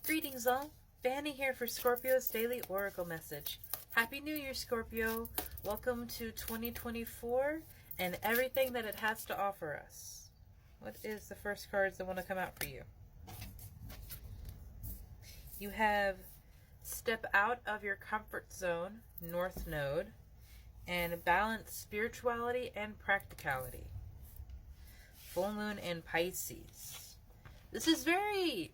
Greetings all, Fanny here for Scorpio's Daily Oracle Message. Happy New Year, Scorpio. Welcome to 2024 and everything that it has to offer us. What is the first cards that want to come out for you? You have Step Out of Your Comfort Zone, North Node, and Balance Spirituality and Practicality. Full Moon in Pisces. This is very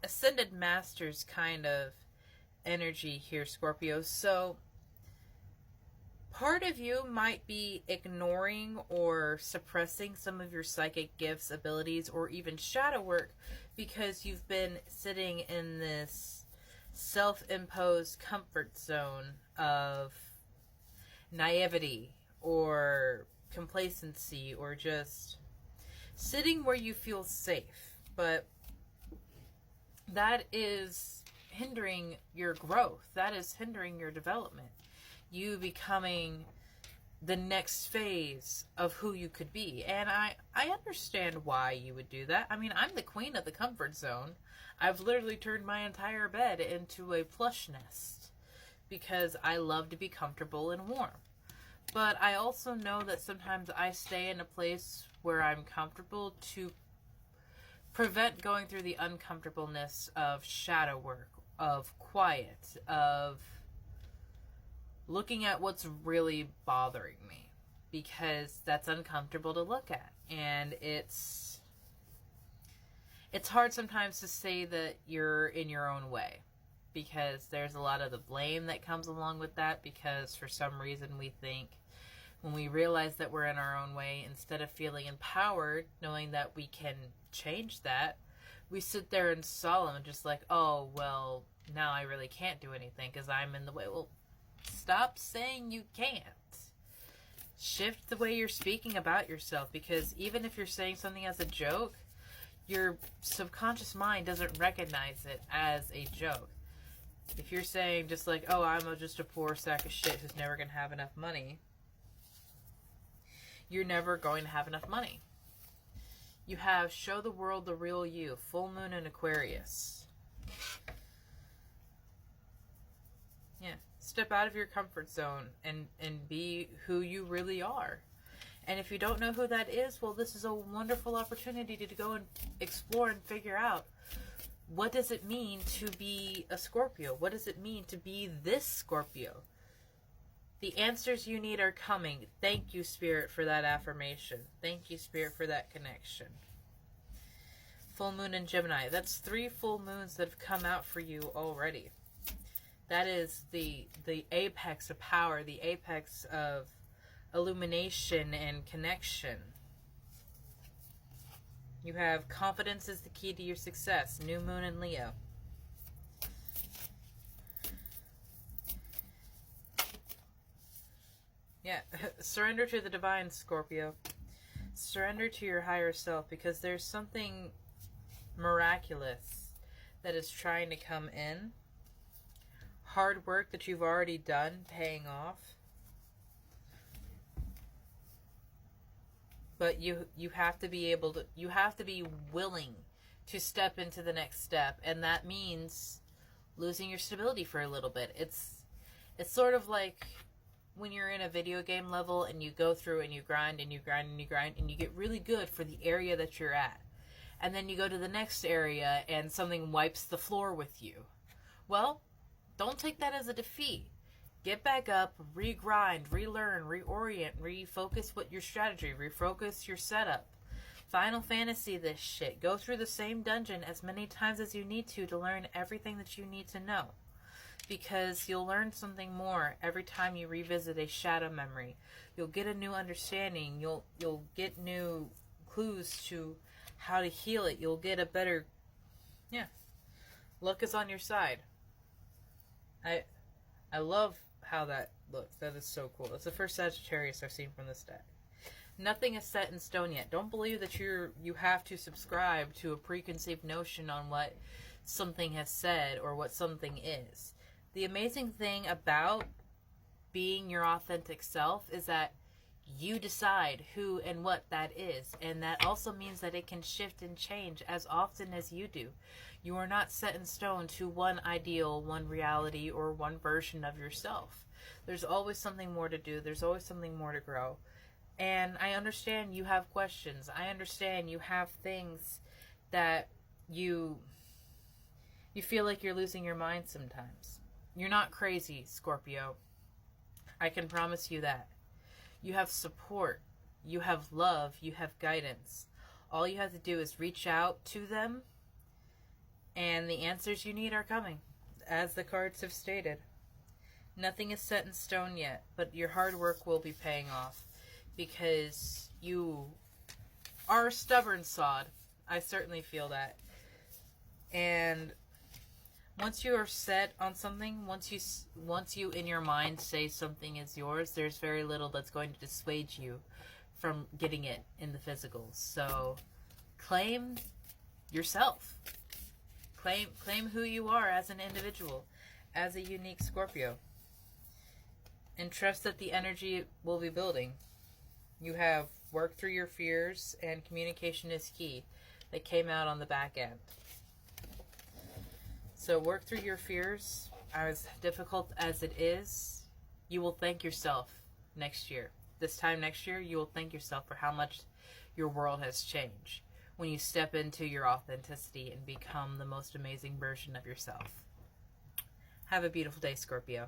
Ascended Masters kind of energy here, Scorpio. So part of you might be ignoring or suppressing some of your psychic gifts, abilities, or even shadow work because you've been sitting in this self-imposed comfort zone of naivety or complacency or just sitting where you feel safe. But that is hindering your growth. That is hindering your development. You becoming the next phase of who you could be. And I understand why you would do that. I mean, I'm the queen of the comfort zone. I've literally turned my entire bed into a plush nest because I love to be comfortable and warm. But I also know that sometimes I stay in a place where I'm comfortable to prevent going through the uncomfortableness of shadow work, of quiet, of looking at what's really bothering me, because that's uncomfortable to look at. And it's hard sometimes to say that you're in your own way, because there's a lot of the blame that comes along with that, because for some reason we think when we realize that we're in our own way, instead of feeling empowered, knowing that we can change that, we sit there in solemn, just like, oh, well, now I really can't do anything because I'm in the way. Well, stop saying you can't. Shift the way you're speaking about yourself, because even if you're saying something as a joke, your subconscious mind doesn't recognize it as a joke. If you're saying just like, oh, I'm just a poor sack of shit who's never going to have enough money, you're never going to have enough money. You have Show the World the Real You, Full Moon in Aquarius. Yeah, step out of your comfort zone and be who you really are. And if you don't know who that is, well, this is a wonderful opportunity to go and explore and figure out, what does it mean to be a Scorpio? What does it mean to be this Scorpio? The answers you need are coming. Thank you, Spirit, for that affirmation. Thank you, Spirit, for that connection. Full Moon in Gemini. That's 3 full moons that have come out for you already. That is the apex of power, the apex of illumination and connection. You have Confidence is the key to your success. New Moon in Leo. Yeah, surrender to the divine, Scorpio. Surrender to your higher self, because there's something miraculous that is trying to come in. Hard work that you've already done paying off. But you have to be able to, you have to be willing to step into the next step, and that means losing your stability for a little bit. It's sort of like when you're in a video game level and you go through and you grind and you grind and you grind and you get really good for the area that you're at. And then you go to the next area and something wipes the floor with you. Well, don't take that as a defeat. Get back up, regrind, relearn, reorient, refocus what your strategy, refocus your setup. Final Fantasy this shit. Go through the same dungeon as many times as you need to learn everything that you need to know. Because you'll learn something more every time you revisit a shadow memory. You'll get a new understanding. You'll get new clues to how to heal it. You'll get a better, luck is on your side. I love how that looks. That is so cool. That's the first Sagittarius I've seen from this deck. Nothing is set in stone yet. Don't believe that you have to subscribe to a preconceived notion on what something has said or what something is. The amazing thing about being your authentic self is that You decide who and what that is. And that also means that it can shift and change as often as you do. You are not set in stone to one ideal, one reality, or one version of yourself. There's always something more to do. There's always something more to grow. And I understand you have questions. I understand you have things that you feel like you're losing your mind sometimes. You're not crazy, Scorpio. I can promise you that. You have support. You have love. You have guidance. All you have to do is reach out to them, and the answers you need are coming, as the cards have stated. Nothing is set in stone yet, but your hard work will be paying off, because you are a stubborn sod. I certainly feel that. And once you are set on something, once you in your mind say something is yours, there's very little that's going to dissuade you from getting it in the physical. So claim yourself. Claim who you are as an individual, as a unique Scorpio. And trust that the energy will be building. You have worked through your fears, and communication is key. That came out on the back end. So work through your fears. As difficult as it is, you will thank yourself next year. This time next year, you will thank yourself for how much your world has changed when you step into your authenticity and become the most amazing version of yourself. Have a beautiful day, Scorpio.